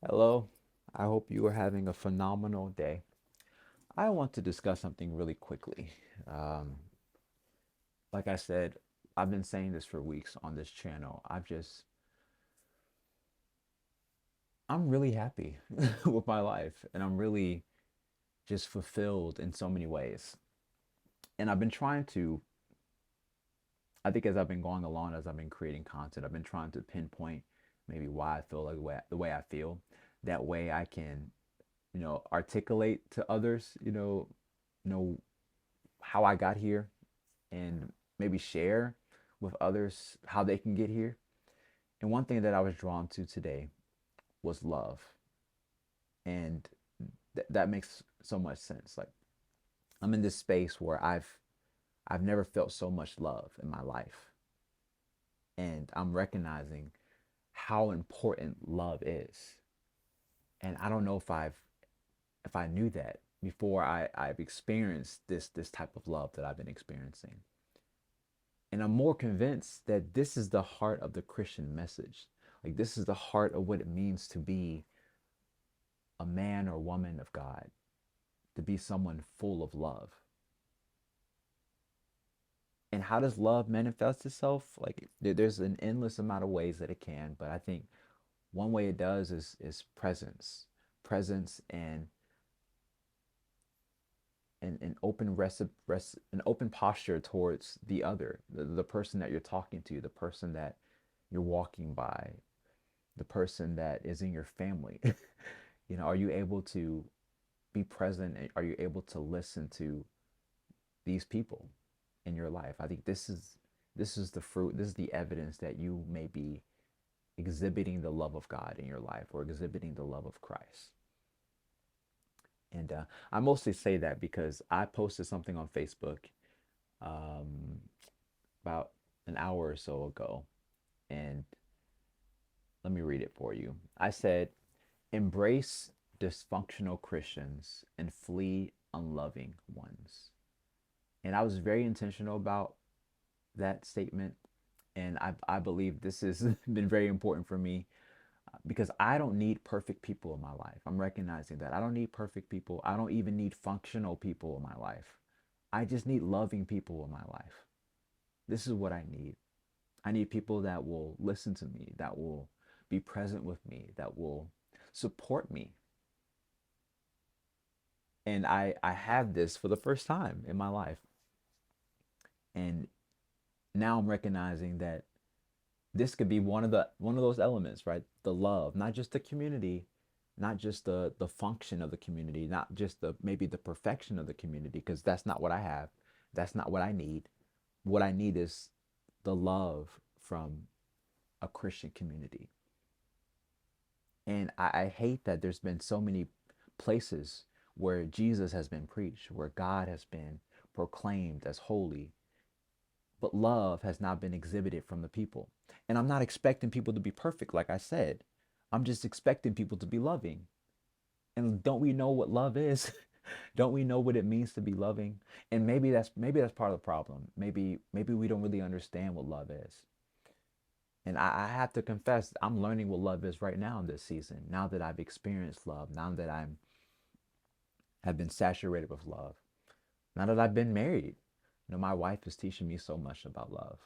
Hello, I hope you are having a phenomenal day. I want to discuss something really quickly. Um, like I said, I've been saying this for weeks on this channel. I'm really happy with my life and I'm really just fulfilled in so many ways. And I've been trying to, I think as I've been going along, as I've been creating content, I've been trying to pinpoint maybe why I feel like the way I feel. That way I can, articulate to others, know how I got here and maybe share with others how they can get here. And one thing that I was drawn to today was love. And that makes so much sense. Like I'm in this space where I've never felt so much love in my life. And I'm recognizing how important love is. And I don't know if I knew that before I've experienced this type of love that I've been experiencing. And I'm more convinced that this is the heart of the Christian message. Like, this is the heart of what it means to be a man or woman of God, to be someone full of love. And how does love manifest itself? Like, there's an endless amount of ways that it can, but I think one way it does is presence, presence and an an open posture towards the other, the person that you're talking to, the person that you're walking by, the person that is in your family. Are you able to be present? Are you able to listen to these people in your life? I think this is the fruit. This is the evidence that you may be exhibiting the love of God in your life or exhibiting the love of Christ. And I mostly say that because I posted something on Facebook um, about an hour or so ago, and let me read it for you. I said, embrace dysfunctional Christians and flee unloving ones. And I was very intentional about that statement. And I believe this has been very important for me because I don't need perfect people in my life. I'm recognizing that. I don't need perfect people. I don't even need functional people in my life. I just need loving people in my life. This is what I need. I need people that will listen to me, that will be present with me, that will support me. And I have this for the first time in my life. And now I'm recognizing that this could be one of those elements, right? The love, not just the community, not just the function of the community, not just the maybe the perfection of the community, because that's not what I have. That's not what I need. What I need is the love from a Christian community. And I hate that there's been so many places where Jesus has been preached, where God has been proclaimed as holy, but love has not been exhibited from the people. And I'm not expecting people to be perfect, like I said. I'm just expecting people to be loving. And don't we know what love is? Don't we know what it means to be loving? And maybe that's part of the problem. Maybe we don't really understand what love is. And I have to confess, I'm learning what love is right now in this season. Now that I've experienced love, now that I'm have been saturated with love, now that I've been married, my wife is teaching me so much about love.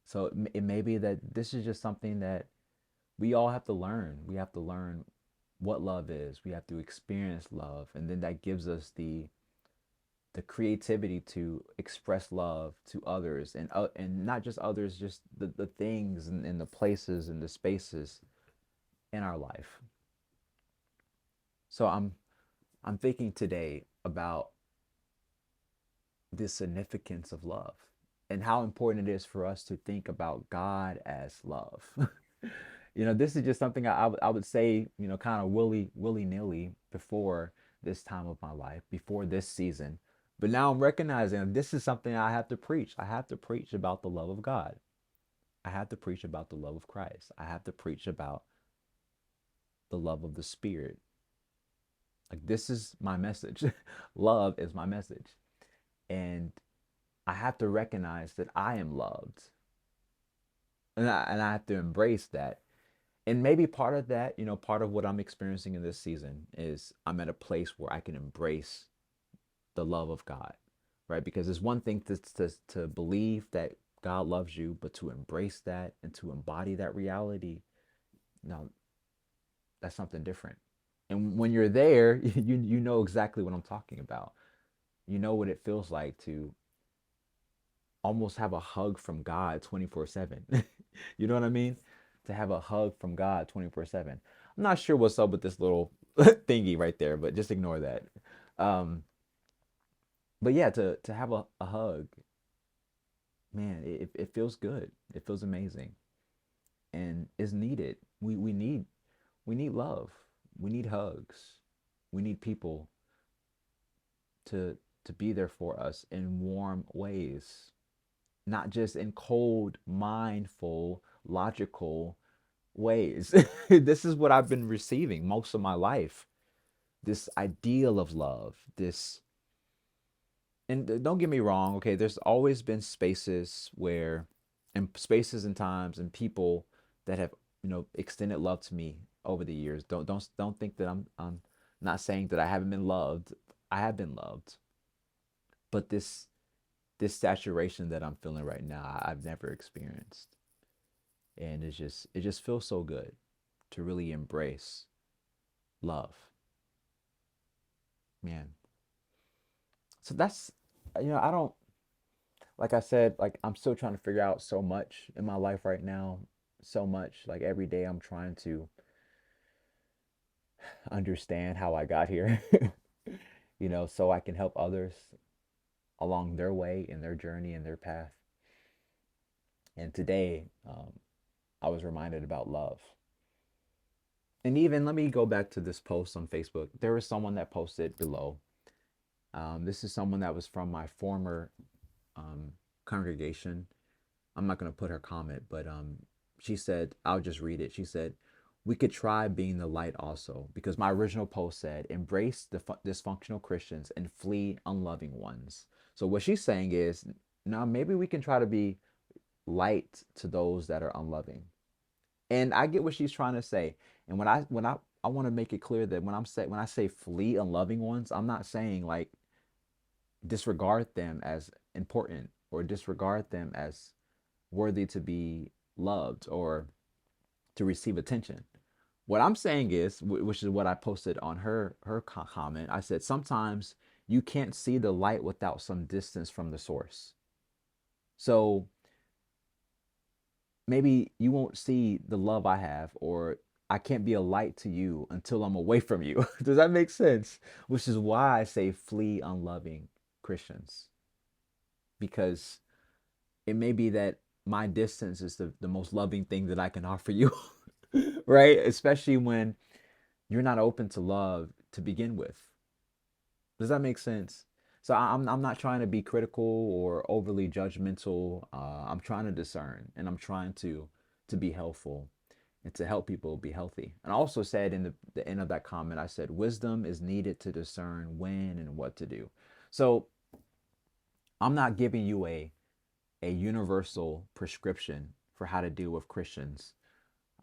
So it may be that this is just something that we all have to learn. We have to learn what love is. We have to experience love, and then that gives us the creativity to express love to others, and not just others, just the things and the places and the spaces in our life. So I'm thinking today about the significance of love and how important it is for us to think about God as love. This is just something I would say, kind of willy nilly before this time of my life, before this season. But now I'm recognizing this is something I have to preach. I have to preach about the love of God. I have to preach about the love of Christ. I have to preach about the love of the Spirit. Like, this is my message. Love is my message. And I have to recognize that I am loved. And I have to embrace that. And maybe part of that, part of what I'm experiencing in this season is I'm at a place where I can embrace the love of God, right? Because it's one thing to believe that God loves you, but to embrace that and to embody that reality, now that's something different. And when you're there, you know exactly what I'm talking about. You know what it feels like to almost have a hug from God 24/7. You know what I mean? To have a hug from God 24/7. I'm not sure what's up with this little thingy right there, but just ignore that. Um, but yeah, to have a hug, man, it feels good. It feels amazing and is needed. We need love. We need hugs. We need people to to be there for us in warm ways, not just in cold, mindful, logical ways. This is what I've been receiving most of my life. This ideal of love, this, and don't get me wrong, okay, there's always been spaces where, and spaces and times and people that have, extended love to me over the years. Don't think that I'm not saying that I haven't been loved. I have been loved. But this saturation that I'm feeling right now, I've never experienced. And it just feels so good to really embrace love, man. So that's, I don't, like I said, like I'm still trying to figure out so much in my life right now. So much, like every day I'm trying to understand how I got here. So I can help others along their way in their journey and their path. And today, I was reminded about love. And even let me go back to this post on Facebook. There was someone that posted below. This is someone that was from my former um, congregation. I'm not going to put her comment, but she said, I'll just read it. She said, we could try being the light also, because my original post said, embrace the dysfunctional Christians and flee unloving ones. So what she's saying is, now maybe we can try to be light to those that are unloving. And I get what she's trying to say. And I want to make it clear that when I say flee unloving ones, I'm not saying like disregard them as important or disregard them as worthy to be loved or to receive attention. What I'm saying is, which is what I posted on her comment. I said sometimes you can't see the light without some distance from the source. So maybe you won't see the love I have, or I can't be a light to you until I'm away from you. Does that make sense? Which is why I say flee unloving Christians, because it may be that my distance is the most loving thing that I can offer you, right? Especially when you're not open to love to begin with. Does that make sense? So I'm not trying to be critical or overly judgmental. I'm trying to discern, and I'm trying to be helpful and to help people be healthy. And I also said in the end of that comment, I said wisdom is needed to discern when and what to do. So I'm not giving you a universal prescription for how to deal with Christians.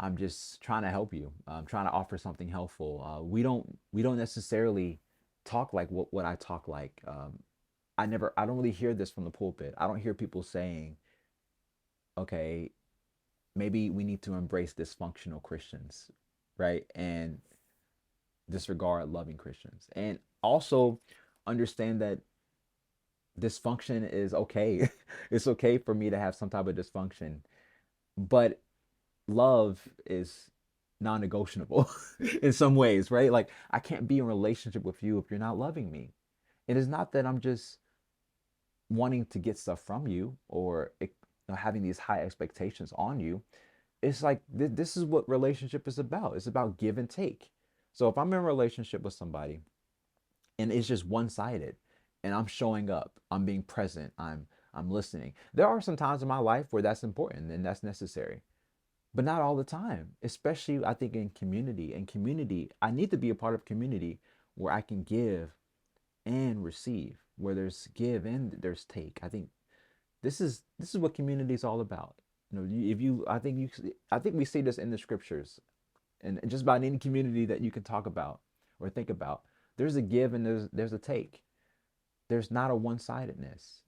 I'm just trying to help you. I'm trying to offer something helpful. We don't necessarily talk like what I talk like. I don't really hear this from the pulpit. I don't hear people saying, okay, maybe we need to embrace dysfunctional Christians, right? And disregard loving Christians. And also understand that dysfunction is okay. It's okay for me to have some type of dysfunction, but love is non-negotiable in some ways, right? Like I can't be in a relationship with you if you're not loving me. It is not that I'm just wanting to get stuff from you or having these high expectations on you. It's like this is what relationship is about. It's about give and take. So if I'm in a relationship with somebody and it's just one-sided and I'm showing up, I'm being present, I'm listening. There are some times in my life where that's important and that's necessary, but not all the time. Especially I think in community. In community, I need to be a part of community where I can give and receive, where there's give and there's take. I think this is what community is all about. If you I think we see this in the scriptures. and just about any community that you can talk about or think about. There's a give and there's a take. There's not a one-sidedness.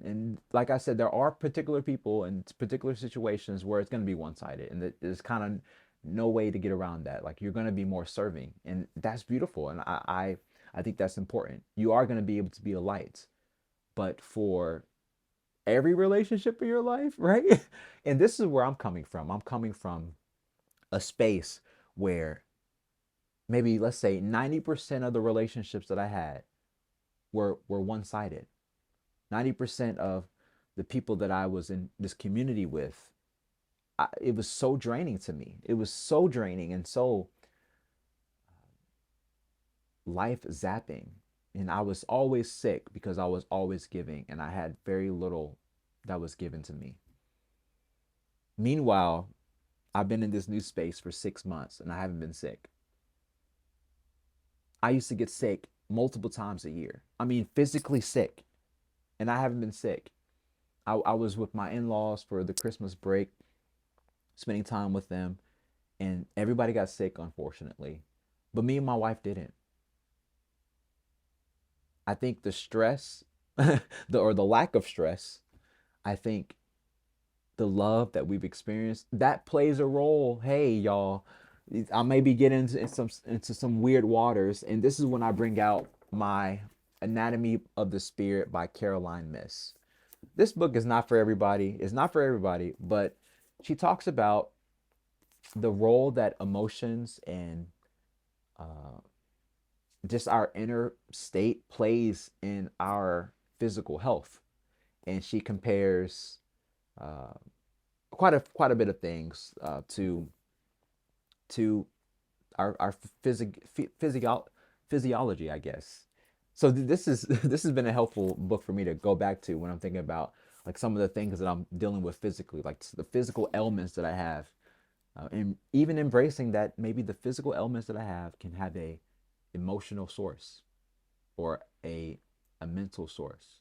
And like I said, there are particular people and particular situations where it's going to be one-sided, and there's kind of no way to get around that. Like you're going to be more serving, and that's beautiful, and I think that's important. You are going to be able to be a light, but for every relationship in your life, right? And this is where I'm coming from. I'm coming from a space where maybe let's say 90% of the relationships that I had were one-sided. 90% of the people that I was in this community with, it was so draining to me. It was so draining and so life zapping. And I was always sick because I was always giving, and I had very little that was given to me. Meanwhile, I've been in this new space for 6 months and I haven't been sick. I used to get sick multiple times a year. I mean, physically sick, and I haven't been sick. I was with my in laws for the Christmas break, spending time with them, and everybody got sick, unfortunately. But me and my wife didn't. I think the stress, or the lack of stress, I think the love that we've experienced, that plays a role. Hey, y'all, I may be getting into some weird waters, and this is when I bring out my Anatomy of the Spirit by Caroline Myss. This book is not for everybody. It's not for everybody, but she talks about the role that emotions and uh, just our inner state plays in our physical health, and she compares uh, quite a bit of things to our physiology, I guess. So this is this has been a helpful book for me to go back to when I'm thinking about like some of the things that I'm dealing with physically, like the physical ailments that I have, and even embracing that maybe the physical ailments that I have can have a emotional source or a mental source.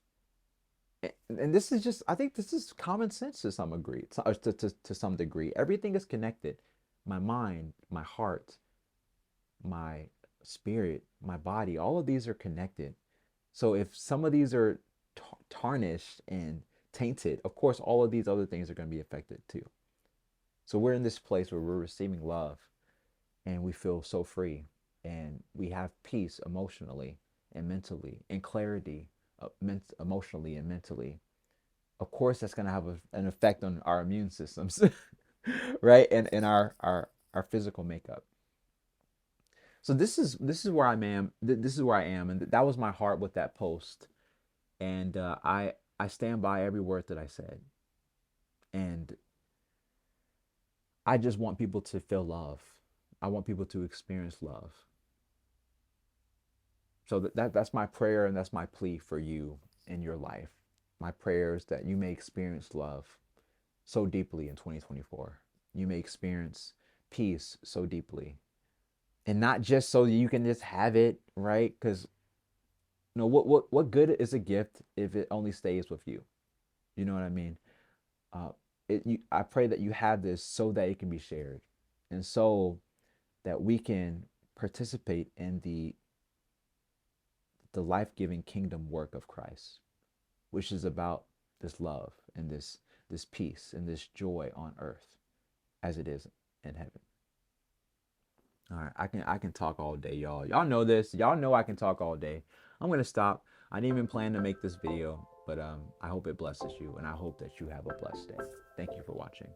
And this is just, I think this is common sense to some degree. To some degree, everything is connected. My mind, my heart, my spirit, my body, all of these are connected. So if some of these are tarnished and tainted, of course, all of these other things are going to be affected too. So we're in this place where we're receiving love and we feel so free and we have peace emotionally and mentally and clarity emotionally and mentally. Of course, that's going to have an effect on our immune systems, right? And our physical makeup. So this is where I am. This is where I am, and that was my heart with that post. And I stand by every word that I said. And I just want people to feel love. I want people to experience love. So that's my prayer and that's my plea for you in your life. My prayer is that you may experience love so deeply in 2024. You may experience peace so deeply. And not just so you can just have it, right? Because what good is a gift if it only stays with you? You know what I mean? Uh, I pray that you have this so that it can be shared, and so that we can participate in the life-giving kingdom work of Christ, which is about this love and this peace and this joy on earth as it is in heaven. All right, I can talk all day, y'all. Y'all know this. Y'all know I can talk all day. I'm gonna stop. I didn't even plan to make this video, but I hope it blesses you, and I hope that you have a blessed day. Thank you for watching.